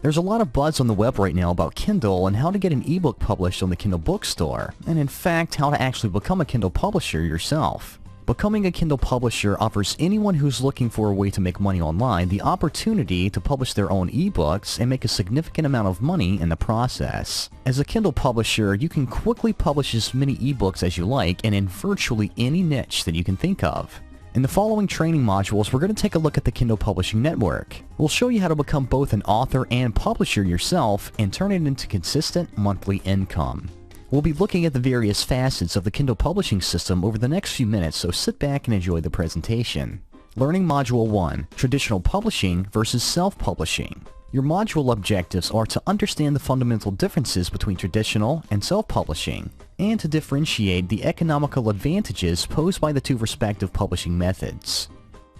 There's a lot of buzz on the web right now about Kindle and how to get an ebook published on the Kindle bookstore, and in fact how to actually become a Kindle publisher yourself. Becoming a Kindle publisher offers anyone who's looking for a way to make money online the opportunity to publish their own ebooks and make a significant amount of money in the process. As a Kindle publisher, you can quickly publish as many ebooks as you like and in virtually any niche that you can think of. In the following training modules, we're going to take a look at the Kindle Publishing Network. We'll show you how to become both an author and publisher yourself and turn it into consistent monthly income. We'll be looking at the various facets of the Kindle Publishing System over the next few minutes, so sit back and enjoy the presentation. Learning Module 1, Traditional Publishing versus Self-Publishing. Your module objectives are to understand the fundamental differences between traditional and self-publishing, and to differentiate the economical advantages posed by the two respective publishing methods.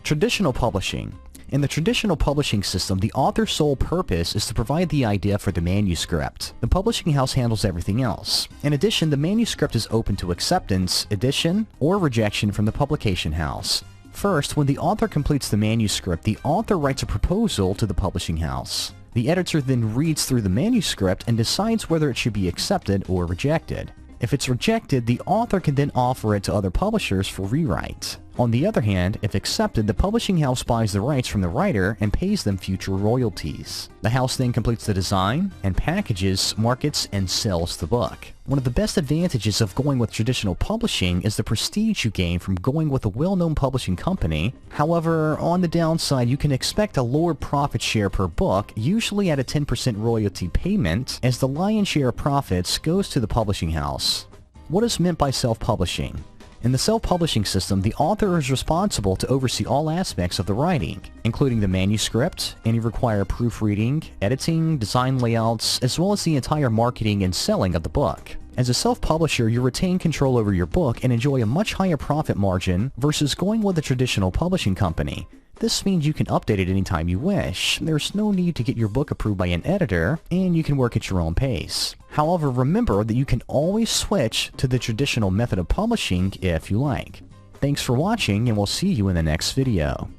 Traditional Publishing. In the traditional publishing system, the author's sole purpose is to provide the idea for the manuscript. The publishing house handles everything else. In addition, the manuscript is open to acceptance, edition, or rejection from the publication house. First, when the author completes the manuscript, the author writes a proposal to the publishing house. The editor then reads through the manuscript and decides whether it should be accepted or rejected. If it's rejected, the author can then offer it to other publishers for rewrite. On the other hand, if accepted, the publishing house buys the rights from the writer and pays them future royalties. The house then completes the design and packages, markets, and sells the book. One of the best advantages of going with traditional publishing is the prestige you gain from going with a well-known publishing company. However, on the downside, you can expect a lower profit share per book, usually at a 10% royalty payment, as the lion's share of profits goes to the publishing house. What is meant by self-publishing? In the self-publishing system, the author is responsible to oversee all aspects of the writing, including the manuscript, any required proofreading, editing, design layouts, as well as the entire marketing and selling of the book. As a self-publisher, you retain control over your book and enjoy a much higher profit margin versus going with a traditional publishing company. This means you can update it anytime you wish. There's no need to get your book approved by an editor, and you can work at your own pace. However, remember that you can always switch to the traditional method of publishing if you like. Thanks for watching, and we'll see you in the next video.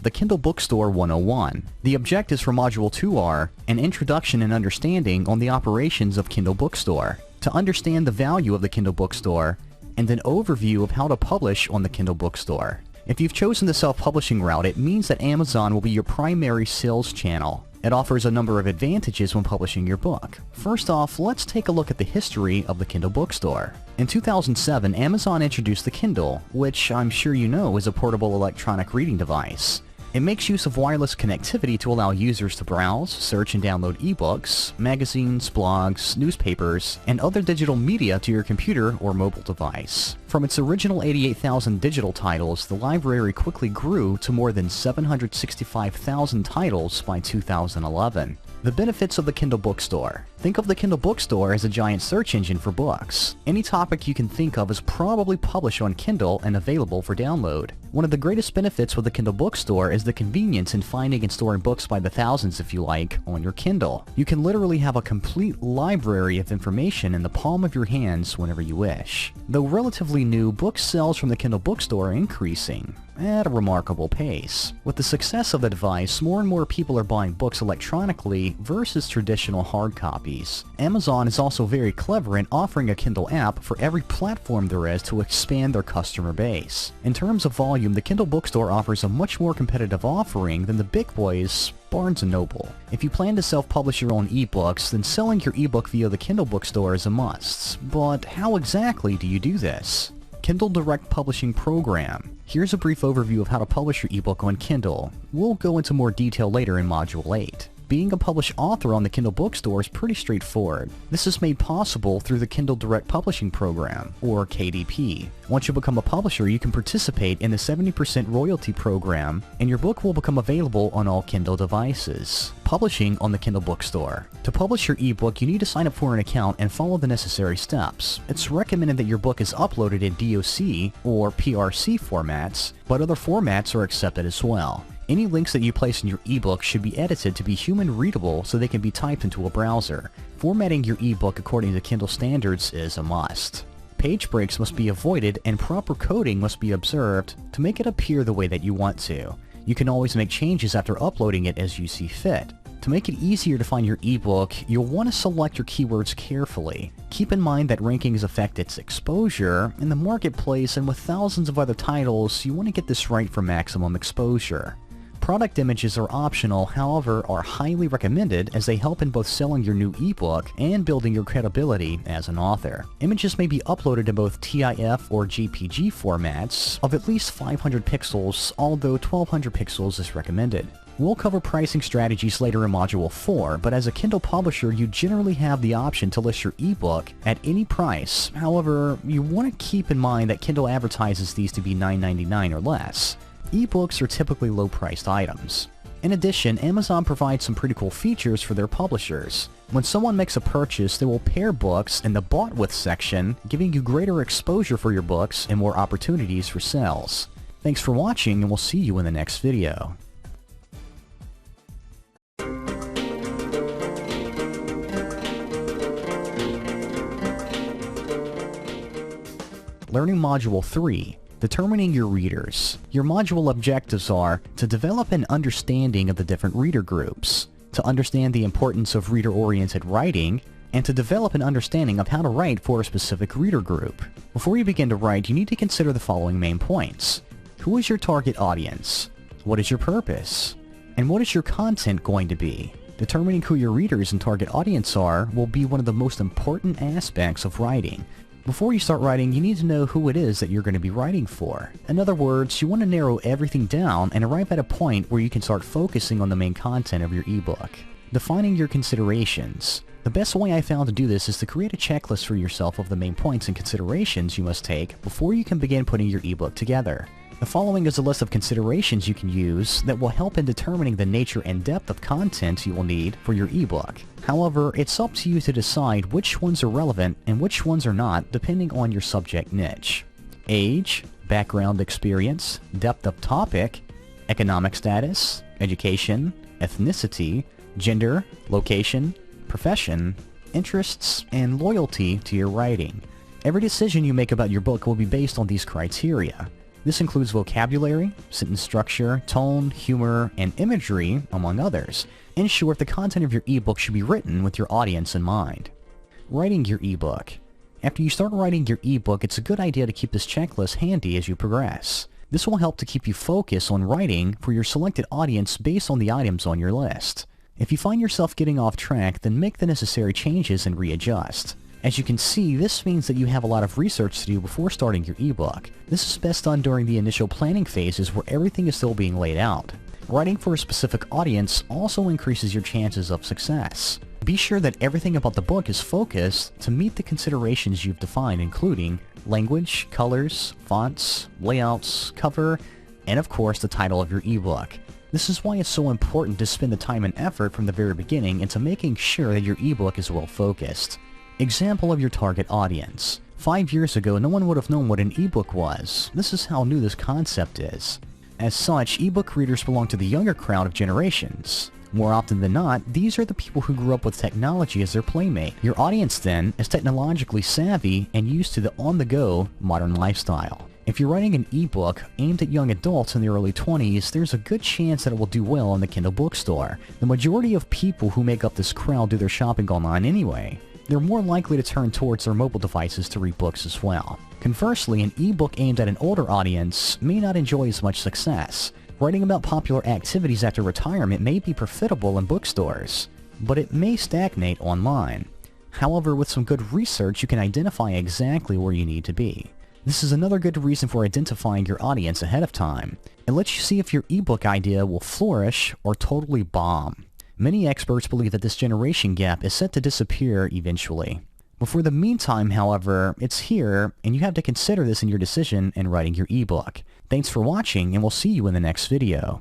The Kindle Bookstore 101. The objectives for Module 2 are an introduction and understanding on the operations of Kindle Bookstore, to understand the value of the Kindle Bookstore, and an overview of how to publish on the Kindle Bookstore. If you've chosen the self-publishing route, it means that Amazon will be your primary sales channel. It offers a number of advantages when publishing your book. First off, let's take a look at the history of the Kindle Bookstore. In 2007, Amazon introduced the Kindle, which I'm sure you know is a portable electronic reading device. It makes use of wireless connectivity to allow users to browse, search, and download ebooks, magazines, blogs, newspapers, and other digital media to your computer or mobile device. From its original 88,000 digital titles, the library quickly grew to more than 765,000 titles by 2011. The benefits of the Kindle Bookstore. Think of the Kindle Bookstore as a giant search engine for books. Any topic you can think of is probably published on Kindle and available for download. One of the greatest benefits with the Kindle Bookstore is the convenience in finding and storing books by the thousands, if you like, on your Kindle. You can literally have a complete library of information in the palm of your hands whenever you wish. Though relatively new, book sales from the Kindle Bookstore are increasing at a remarkable pace. With the success of the device, more and more people are buying books electronically versus traditional hard copies. Amazon is also very clever in offering a Kindle app for every platform there is to expand their customer base. In terms of volume, the Kindle Bookstore offers a much more competitive offering than the big boys, Barnes & Noble. If you plan to self-publish your own ebooks, then selling your ebook via the Kindle Bookstore is a must. But how exactly do you do this? Kindle Direct Publishing Program. Here's a brief overview of how to publish your ebook on Kindle. We'll go into more detail later in Module 8. Being a published author on the Kindle Bookstore is pretty straightforward. This is made possible through the Kindle Direct Publishing Program, or KDP. Once you become a publisher, you can participate in the 70% royalty program, and your book will become available on all Kindle devices. Publishing on the Kindle Bookstore. To publish your ebook, you need to sign up for an account and follow the necessary steps. It's recommended that your book is uploaded in DOC or PRC formats, but other formats are accepted as well. Any links that you place in your ebook should be edited to be human readable so they can be typed into a browser. Formatting your ebook according to Kindle standards is a must. Page breaks must be avoided and proper coding must be observed to make it appear the way that you want to. You can always make changes after uploading it as you see fit. To make it easier to find your ebook, you'll want to select your keywords carefully. Keep in mind that rankings affect its exposure in the marketplace, and with thousands of other titles, you want to get this right for maximum exposure. Product images are optional, however, are highly recommended as they help in both selling your new ebook and building your credibility as an author. Images may be uploaded in both TIFF or JPG formats of at least 500 pixels, although 1200 pixels is recommended. We'll cover pricing strategies later in Module 4, but as a Kindle publisher, you generally have the option to list your ebook at any price. However, you want to keep in mind that Kindle advertises these to be $9.99 or less. Ebooks are typically low-priced items. In addition, Amazon provides some pretty cool features for their publishers. When someone makes a purchase, they will pair books in the Bought With section, giving you greater exposure for your books and more opportunities for sales. Thanks for watching, and we'll see you in the next video. Learning Module 3. Determining your readers. Your module objectives are to develop an understanding of the different reader groups, to understand the importance of reader-oriented writing, and to develop an understanding of how to write for a specific reader group. Before you begin to write, you need to consider the following main points. Who is your target audience? What is your purpose? And what is your content going to be? Determining who your readers and target audience are will be one of the most important aspects of writing. Before you start writing, you need to know who it is that you're going to be writing for. In other words, you want to narrow everything down and arrive at a point where you can start focusing on the main content of your ebook. Defining your considerations. The best way I found to do this is to create a checklist for yourself of the main points and considerations you must take before you can begin putting your ebook together. The following is a list of considerations you can use that will help in determining the nature and depth of content you will need for your ebook. However, it's up to you to decide which ones are relevant and which ones are not depending on your subject niche. Age, background experience, depth of topic, economic status, education, ethnicity, gender, location, profession, interests, and loyalty to your writing. Every decision you make about your book will be based on these criteria. This includes vocabulary, sentence structure, tone, humor, and imagery, among others. In short, the content of your ebook should be written with your audience in mind. Writing your ebook. After you start writing your ebook, it's a good idea to keep this checklist handy as you progress. This will help to keep you focused on writing for your selected audience based on the items on your list. If you find yourself getting off track, then make the necessary changes and readjust. As you can see, this means that you have a lot of research to do before starting your ebook. This is best done during the initial planning phases where everything is still being laid out. Writing for a specific audience also increases your chances of success. Be sure that everything about the book is focused to meet the considerations you've defined, including language, colors, fonts, layouts, cover, and of course the title of your ebook. This is why it's so important to spend the time and effort from the very beginning into making sure that your ebook is well focused. Example of your target audience. 5 years ago, no one would have known what an ebook was. This is how new this concept is. As such, ebook readers belong to the younger crowd of generations. More often than not, these are the people who grew up with technology as their playmate. Your audience, then, is technologically savvy and used to the on-the-go modern lifestyle. If you're writing an ebook aimed at young adults in the early 20s, there's a good chance that it will do well in the Kindle bookstore. The majority of people who make up this crowd do their shopping online anyway. They're more likely to turn towards their mobile devices to read books as well. Conversely, an ebook aimed at an older audience may not enjoy as much success. Writing about popular activities after retirement may be profitable in bookstores, but it may stagnate online. However, with some good research, you can identify exactly where you need to be. This is another good reason for identifying your audience ahead of time. It lets you see if your ebook idea will flourish or totally bomb. Many experts believe that this generation gap is set to disappear eventually. But for the meantime, however, it's here, and you have to consider this in your decision in writing your ebook. Thanks for watching, and we'll see you in the next video.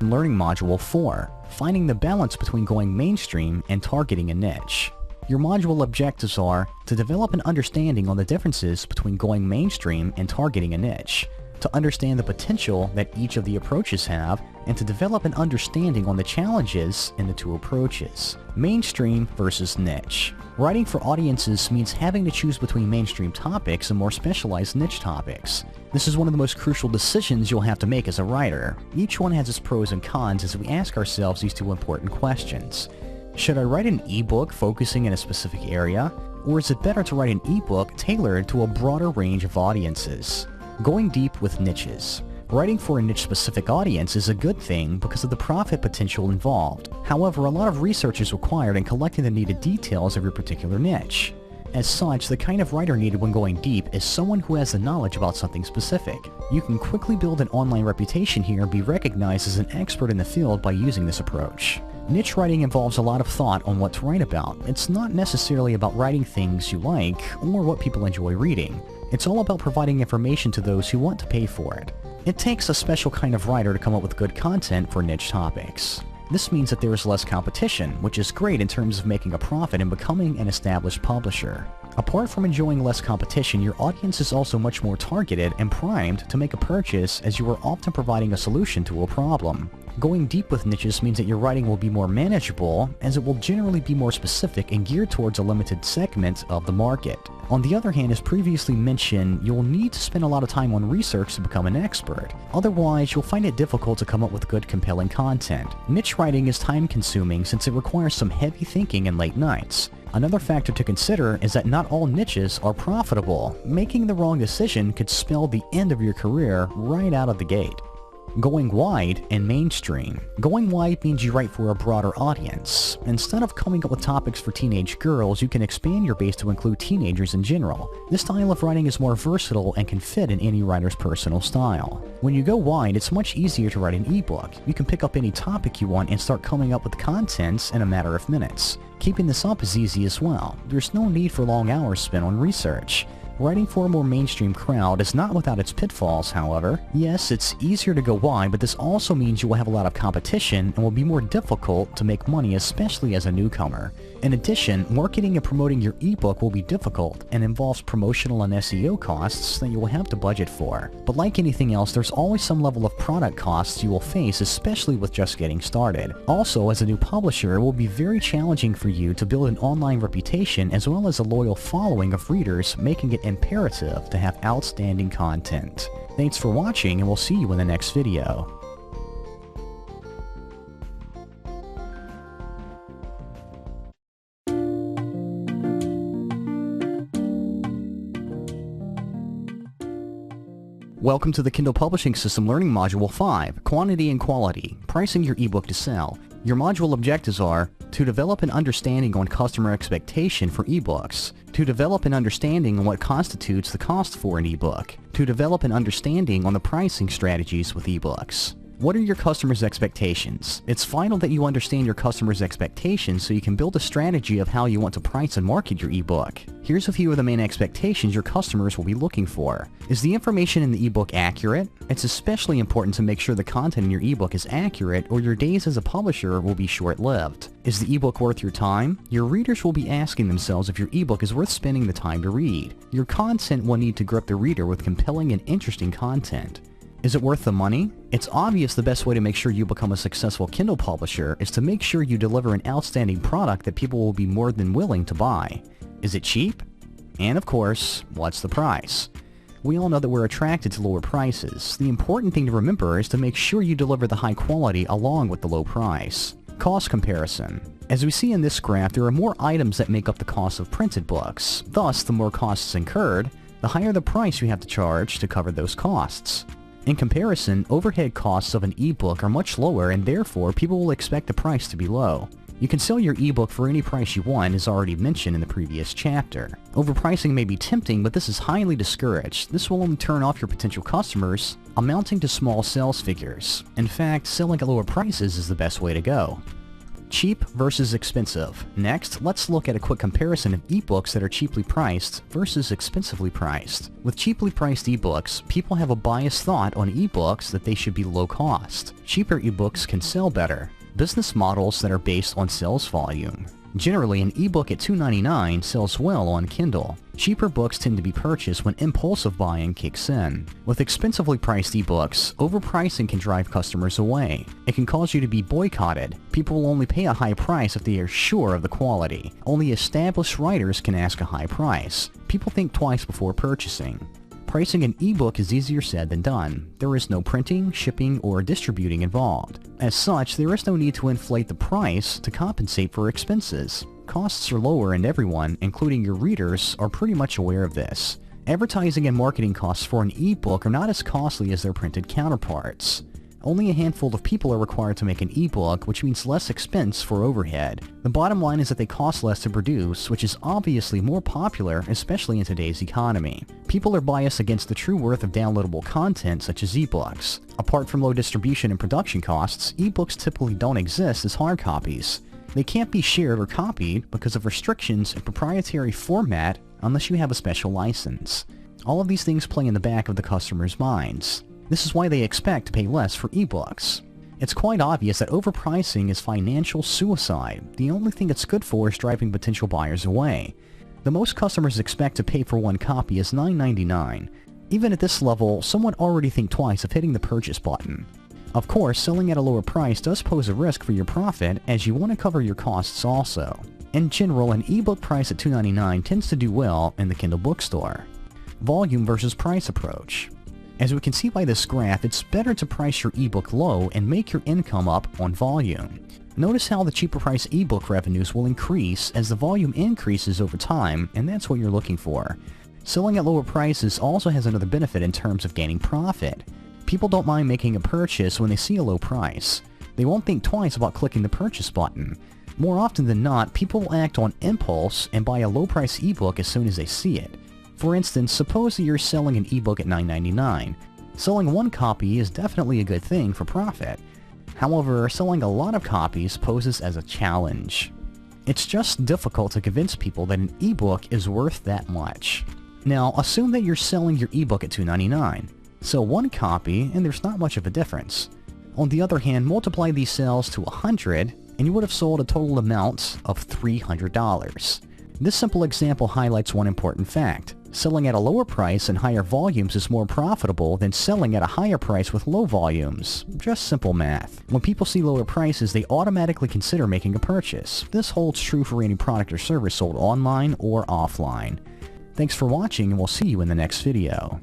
Learning Module 4. Finding the balance between going mainstream and targeting a niche. Your module objectives are to develop an understanding on the differences between going mainstream and targeting a niche. to understand the potential that each of the approaches have, and to develop an understanding on the challenges in the two approaches. Mainstream versus niche. Writing for audiences means having to choose between mainstream topics and more specialized niche topics. This is one of the most crucial decisions you'll have to make as a writer. Each one has its pros and cons as we ask ourselves these two important questions. Should I write an ebook focusing in a specific area, or is it better to write an ebook tailored to a broader range of audiences? Going deep with niches. Writing for a niche-specific audience is a good thing because of the profit potential involved. However, a lot of research is required in collecting the needed details of your particular niche. As such, the kind of writer needed when going deep is someone who has the knowledge about something specific. You can quickly build an online reputation here and be recognized as an expert in the field by using this approach. Niche writing involves a lot of thought on what to write about. It's not necessarily about writing things you like or what people enjoy reading. It's all about providing information to those who want to pay for it. It takes a special kind of writer to come up with good content for niche topics. This means that there is less competition, which is great in terms of making a profit and becoming an established publisher. Apart from enjoying less competition, your audience is also much more targeted and primed to make a purchase, as you are often providing a solution to a problem. Going deep with niches means that your writing will be more manageable, as it will generally be more specific and geared towards a limited segment of the market. On the other hand, as previously mentioned, you'll need to spend a lot of time on research to become an expert. Otherwise, you'll find it difficult to come up with good, compelling content. Niche writing is time-consuming since it requires some heavy thinking and late nights. Another factor to consider is that not all niches are profitable. Making the wrong decision could spell the end of your career right out of the gate. Going wide and mainstream. Going wide means you write for a broader audience. Instead of coming up with topics for teenage girls, you can expand your base to include teenagers in general. This style of writing is more versatile and can fit in any writer's personal style. When you go wide, it's much easier to write an ebook. You can pick up any topic you want and start coming up with contents in a matter of minutes. Keeping this up is easy as well. There's no need for long hours spent on research. Writing for a more mainstream crowd is not without its pitfalls, however. Yes, it's easier to go wide, but this also means you will have a lot of competition and will be more difficult to make money, especially as a newcomer. In addition, marketing and promoting your ebook will be difficult and involves promotional and SEO costs that you will have to budget for. But like anything else, there's always some level of product costs you will face, especially with just getting started. Also, as a new publisher, it will be very challenging for you to build an online reputation as well as a loyal following of readers, making it imperative to have outstanding content. Thanks for watching, and we'll see you in the next video. Welcome to the Kindle Publishing System Learning Module 5, Quantity and Quality, Pricing Your Ebook to Sell. Your module objectives are to develop an understanding on customer expectation for ebooks, to develop an understanding on what constitutes the cost for an ebook, to develop an understanding on the pricing strategies with ebooks. What are your customers' expectations? It's vital that you understand your customers' expectations so you can build a strategy of how you want to price and market your ebook. Here's a few of the main expectations your customers will be looking for. Is the information in the ebook accurate? It's especially important to make sure the content in your ebook is accurate, or your days as a publisher will be short-lived. Is the ebook worth your time? Your readers will be asking themselves if your ebook is worth spending the time to read. Your content will need to grip the reader with compelling and interesting content. Is it worth the money? It's obvious the best way to make sure you become a successful Kindle publisher is to make sure you deliver an outstanding product that people will be more than willing to buy. Is it cheap? And of course, what's the price? We all know that we're attracted to lower prices. The important thing to remember is to make sure you deliver the high quality along with the low price. Cost comparison. As we see in this graph, there are more items that make up the cost of printed books. Thus, the more costs incurred, the higher the price you have to charge to cover those costs. In comparison, overhead costs of an ebook are much lower, and therefore people will expect the price to be low. You can sell your ebook for any price you want, as already mentioned in the previous chapter. Overpricing may be tempting, but this is highly discouraged. This will only turn off your potential customers, amounting to small sales figures. In fact, selling at lower prices is the best way to go. Cheap versus expensive. Next, let's look at a quick comparison of ebooks that are cheaply priced versus expensively priced. With cheaply priced ebooks, people have a biased thought on ebooks that they should be low cost. Cheaper ebooks can sell better. Business models that are based on sales volume. Generally, an ebook at $2.99 sells well on Kindle. Cheaper books tend to be purchased when impulsive buying kicks in. With expensively priced ebooks, overpricing can drive customers away. It can cause you to be boycotted. People will only pay a high price if they are sure of the quality. Only established writers can ask a high price. People think twice before purchasing. Pricing an ebook is easier said than done. There is no printing, shipping, or distributing involved. As such, there is no need to inflate the price to compensate for expenses. Costs are lower and everyone, including your readers, are pretty much aware of this. Advertising and marketing costs for an ebook are not as costly as their printed counterparts. Only a handful of people are required to make an ebook, which means less expense for overhead. The bottom line is that they cost less to produce, which is obviously more popular, especially in today's economy. People are biased against the true worth of downloadable content such as ebooks. Apart from low distribution and production costs, ebooks typically don't exist as hard copies. They can't be shared or copied because of restrictions and proprietary format unless you have a special license. All of these things play in the back of the customer's minds. This is why they expect to pay less for ebooks. It's quite obvious that overpricing is financial suicide. The only thing it's good for is driving potential buyers away. The most customers expect to pay for one copy is $9.99. Even at this level, some would already think twice of hitting the purchase button. Of course, selling at a lower price does pose a risk for your profit, as you want to cover your costs also. In general, an ebook price at $2.99 tends to do well in the Kindle bookstore. Volume versus price approach. As we can see by this graph, it's better to price your ebook low and make your income up on volume. Notice how the cheaper price ebook revenues will increase as the volume increases over time, and that's what you're looking for. Selling at lower prices also has another benefit in terms of gaining profit. People don't mind making a purchase when they see a low price. They won't think twice about clicking the purchase button. More often than not, people will act on impulse and buy a low-price ebook as soon as they see it. For instance, suppose that you're selling an ebook at $9.99. Selling one copy is definitely a good thing for profit. However, selling a lot of copies poses as a challenge. It's just difficult to convince people that an ebook is worth that much. Now, assume that you're selling your ebook at $2.99. Sell one copy, and there's not much of a difference. On the other hand, multiply these sales to 100, and you would have sold a total amount of $300. This simple example highlights one important fact. Selling at a lower price and higher volumes is more profitable than selling at a higher price with low volumes. Just simple math. When people see lower prices, they automatically consider making a purchase. This holds true for any product or service sold online or offline. Thanks for watching, and we'll see you in the next video.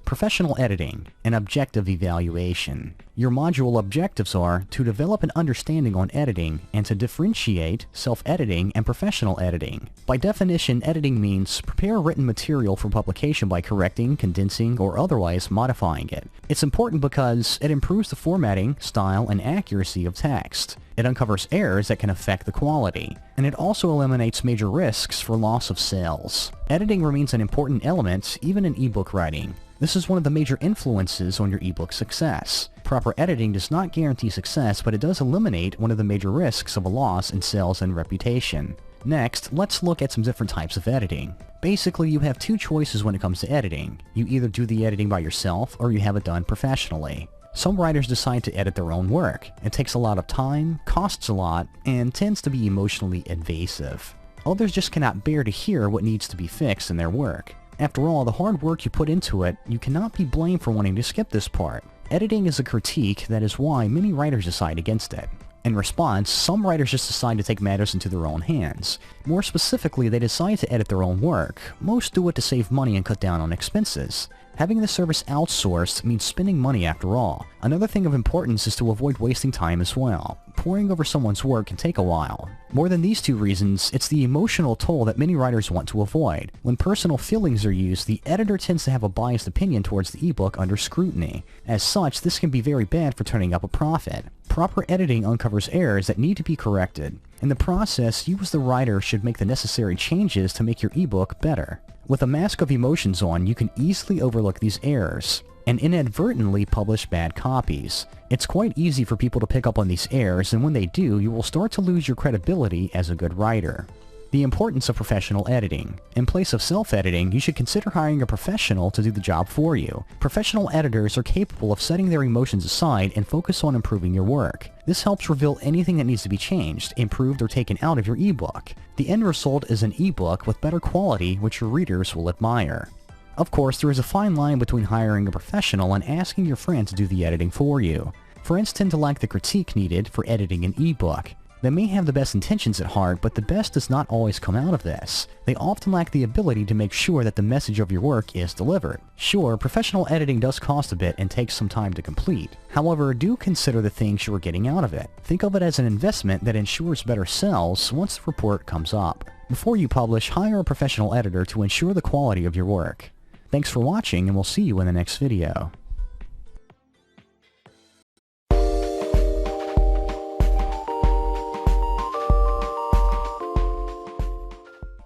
Professional editing and objective evaluation. Your module objectives are to develop an understanding on editing and to differentiate self-editing and professional editing. By definition, editing means prepare written material for publication by correcting, condensing, or otherwise modifying it. It's important because it improves the formatting, style, and accuracy of text. It uncovers errors that can affect the quality, and it also eliminates major risks for loss of sales. Editing remains an important element even in ebook writing. This is one of the major influences on your ebook success. Proper editing does not guarantee success, but it does eliminate one of the major risks of a loss in sales and reputation. Next, let's look at some different types of editing. Basically, you have two choices when it comes to editing. You either do the editing by yourself, or you have it done professionally. Some writers decide to edit their own work. It takes a lot of time, costs a lot, and tends to be emotionally invasive. Others just cannot bear to hear what needs to be fixed in their work. After all, the hard work you put into it, you cannot be blamed for wanting to skip this part. Editing is a critique, that is why many writers decide against it. In response, some writers just decide to take matters into their own hands. More specifically, they decide to edit their own work. Most do it to save money and cut down on expenses. Having the service outsourced means spending money after all. Another thing of importance is to avoid wasting time as well. Poring over someone's work can take a while. More than these two reasons, it's the emotional toll that many writers want to avoid. When personal feelings are used, the editor tends to have a biased opinion towards the ebook under scrutiny. As such, this can be very bad for turning up a profit. Proper editing uncovers errors that need to be corrected. In the process, you as the writer should make the necessary changes to make your ebook better. With a mask of emotions on, you can easily overlook these errors and inadvertently publish bad copies. It's quite easy for people to pick up on these errors, and when they do, you will start to lose your credibility as a good writer. The importance of professional editing. In place of self-editing, you should consider hiring a professional to do the job for you. Professional editors are capable of setting their emotions aside and focus on improving your work. This helps reveal anything that needs to be changed, improved, or taken out of your ebook. The end result is an ebook with better quality which your readers will admire. Of course, there is a fine line between hiring a professional and asking your friend to do the editing for you. Friends tend to lack the critique needed for editing an ebook. They may have the best intentions at heart, but the best does not always come out of this. They often lack the ability to make sure that the message of your work is delivered. Sure, professional editing does cost a bit and takes some time to complete. However, do consider the things you are getting out of it. Think of it as an investment that ensures better sales once the report comes up. Before you publish, hire a professional editor to ensure the quality of your work. Thanks for watching, and we'll see you in the next video.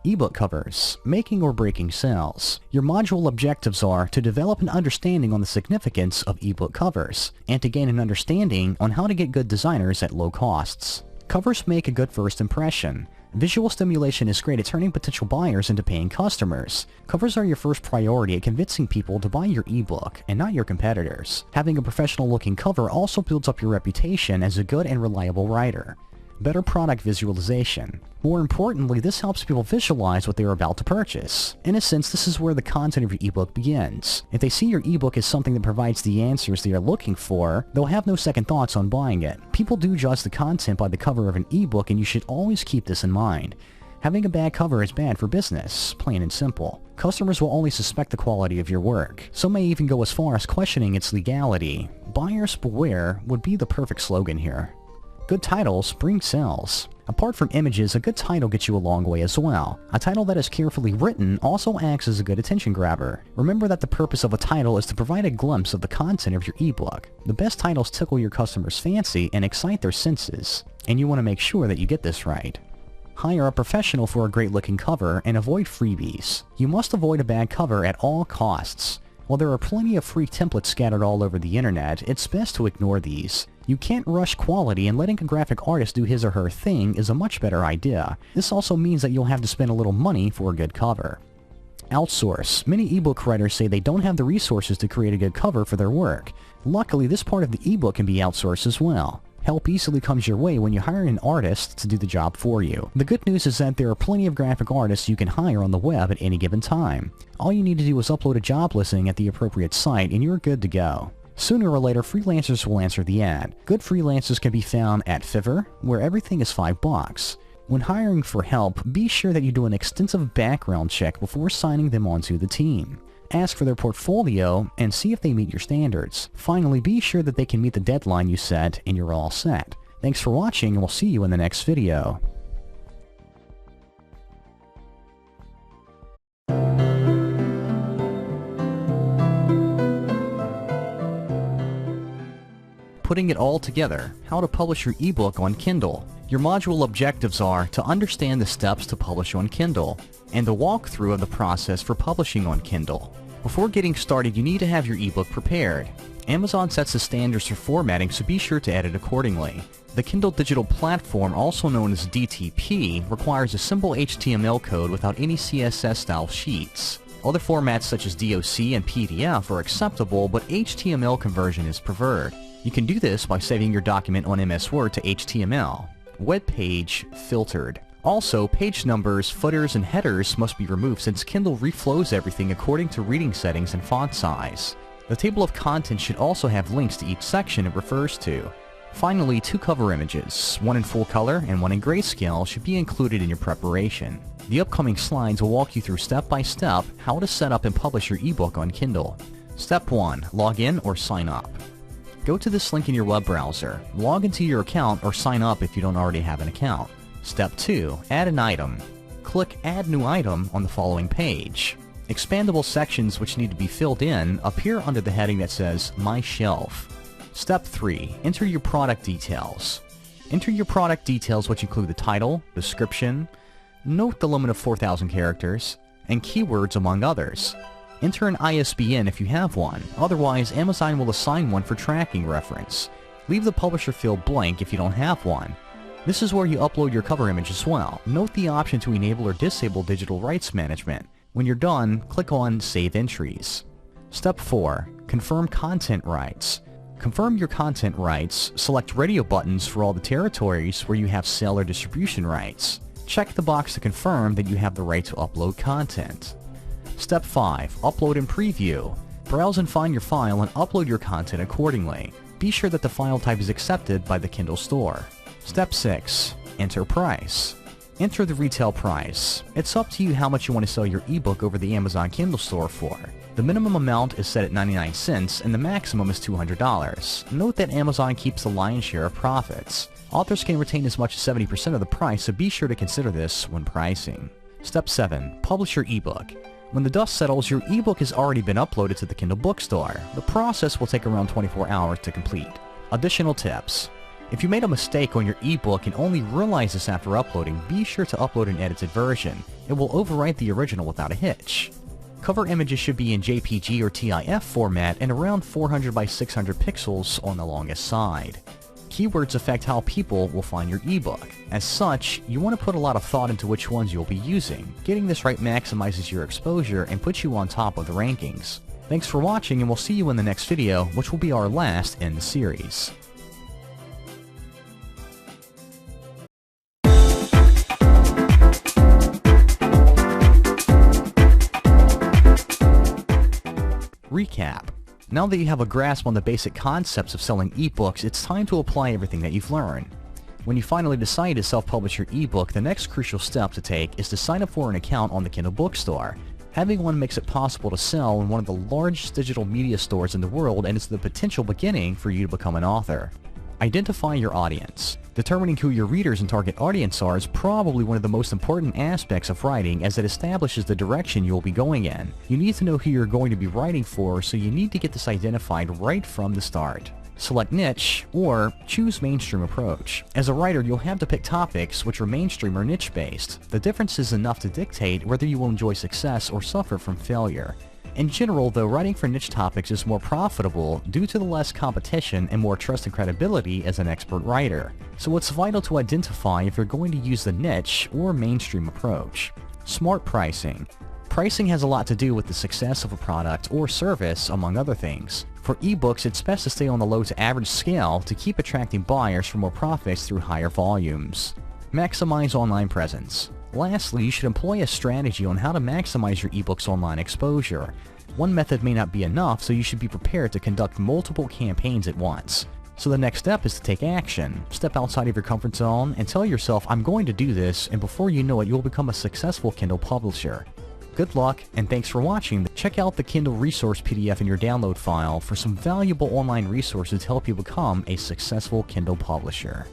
Ebook covers, making or breaking sales. Your module objectives are to develop an understanding on the significance of ebook covers, and to gain an understanding on how to get good designers at low costs. Covers make a good first impression. Visual stimulation is great at turning potential buyers into paying customers. Covers are your first priority at convincing people to buy your ebook, and not your competitors. Having a professional-looking cover also builds up your reputation as a good and reliable writer. Better product visualization. More importantly, this helps people visualize what they are about to purchase. In a sense, this is where the content of your ebook begins. If they see your ebook as something that provides the answers they are looking for, they'll have no second thoughts on buying it. People do judge the content by the cover of an ebook, and you should always keep this in mind. Having a bad cover is bad for business, plain and simple. Customers will only suspect the quality of your work. Some may even go as far as questioning its legality. Buyers beware would be the perfect slogan here. Good titles bring sales. Apart from images, a good title gets you a long way as well. A title that is carefully written also acts as a good attention grabber. Remember that the purpose of a title is to provide a glimpse of the content of your ebook. The best titles tickle your customers' fancy and excite their senses, and you want to make sure that you get this right. Hire a professional for a great-looking cover and avoid freebies. You must avoid a bad cover at all costs. While there are plenty of free templates scattered all over the internet, it's best to ignore these. You can't rush quality, and letting a graphic artist do his or her thing is a much better idea. This also means that you'll have to spend a little money for a good cover. Outsource. Many ebook writers say they don't have the resources to create a good cover for their work. Luckily, this part of the ebook can be outsourced as well. Help easily comes your way when you hire an artist to do the job for you. The good news is that there are plenty of graphic artists you can hire on the web at any given time. All you need to do is upload a job listing at the appropriate site and you're good to go. Sooner or later, freelancers will answer the ad. Good freelancers can be found at Fiverr, where everything is $5. When hiring for help, be sure that you do an extensive background check before signing them onto the team. Ask for their portfolio and see if they meet your standards. Finally, be sure that they can meet the deadline you set and you're all set. Thanks for watching, and we'll see you in the next video. Putting it all together, how to publish your ebook on Kindle. Your module objectives are to understand the steps to publish on Kindle, and the walkthrough of the process for publishing on Kindle. Before getting started, you need to have your ebook prepared. Amazon sets the standards for formatting, so be sure to edit accordingly. The Kindle Digital Platform, also known as DTP, requires a simple HTML code without any CSS-style sheets. Other formats such as DOC and PDF are acceptable, but HTML conversion is preferred. You can do this by saving your document on MS Word to HTML. Web page filtered. Also, page numbers, footers, and headers must be removed since Kindle reflows everything according to reading settings and font size. The table of contents should also have links to each section it refers to. Finally, 2 cover images, one in full color and one in grayscale, should be included in your preparation. The upcoming slides will walk you through step by step how to set up and publish your ebook on Kindle. Step 1. Log in or sign up. Go to this link in your web browser. Log into your account or sign up if you don't already have an account. Step 2. Add an item. Click Add New Item on the following page. Expandable sections which need to be filled in appear under the heading that says My Shelf. Step 3. Enter your product details. Enter your product details, which include the title, description, note the limit of 4,000 characters, and keywords among others. Enter an ISBN if you have one, otherwise Amazon will assign one for tracking reference. Leave the publisher field blank if you don't have one. This is where you upload your cover image as well. Note the option to enable or disable digital rights management. When you're done, click on Save Entries. Step 4. Confirm content rights. Confirm your content rights. Select radio buttons for all the territories where you have sale or distribution rights. Check the box to confirm that you have the right to upload content. Step 5. Upload and preview. Browse and find your file and upload your content accordingly. Be sure that the file type is accepted by the Kindle store. Step 6. Enter price. Enter the retail price. It's up to you how much you want to sell your ebook over the Amazon Kindle store for. The minimum amount is set at 99 cents and the maximum is $200. Note that Amazon keeps the lion's share of profits. Authors can retain as much as 70% of the price, so be sure to consider this when pricing. Step 7. Publish your ebook. When the dust settles, your ebook has already been uploaded to the Kindle bookstore. The process will take around 24 hours to complete. Additional tips. If you made a mistake on your ebook and only realize this after uploading, be sure to upload an edited version. It will overwrite the original without a hitch. Cover images should be in JPG or TIF format and around 400 by 600 pixels on the longest side. Keywords affect how people will find your ebook. As such, you want to put a lot of thought into which ones you'll be using. Getting this right maximizes your exposure and puts you on top of the rankings. Thanks for watching, and we'll see you in the next video, which will be our last in the series. Recap. Now that you have a grasp on the basic concepts of selling ebooks, it's time to apply everything that you've learned. When you finally decide to self-publish your ebook, the next crucial step to take is to sign up for an account on the Kindle bookstore. Having one makes it possible to sell in one of the largest digital media stores in the world, and it's the potential beginning for you to become an author. Identify your audience. Determining who your readers and target audience are is probably one of the most important aspects of writing, as it establishes the direction you'll be going in. You need to know who you're going to be writing for, so you need to get this identified right from the start. Select niche, or choose mainstream approach. As a writer, you'll have to pick topics which are mainstream or niche based. The difference is enough to dictate whether you will enjoy success or suffer from failure. In general, though, writing for niche topics is more profitable due to the less competition and more trust and credibility as an expert writer. So it's vital to identify if you're going to use the niche or mainstream approach. Smart pricing. Pricing has a lot to do with the success of a product or service, among other things. For ebooks, it's best to stay on the low to average scale to keep attracting buyers for more profits through higher volumes. Maximize online presence. Lastly, you should employ a strategy on how to maximize your ebook's online exposure. One method may not be enough, so you should be prepared to conduct multiple campaigns at once. So the next step is to take action. Step outside of your comfort zone and tell yourself, I'm going to do this, and before you know it, you'll become a successful Kindle publisher. Good luck, and thanks for watching. Check out the Kindle resource PDF in your download file for some valuable online resources to help you become a successful Kindle publisher.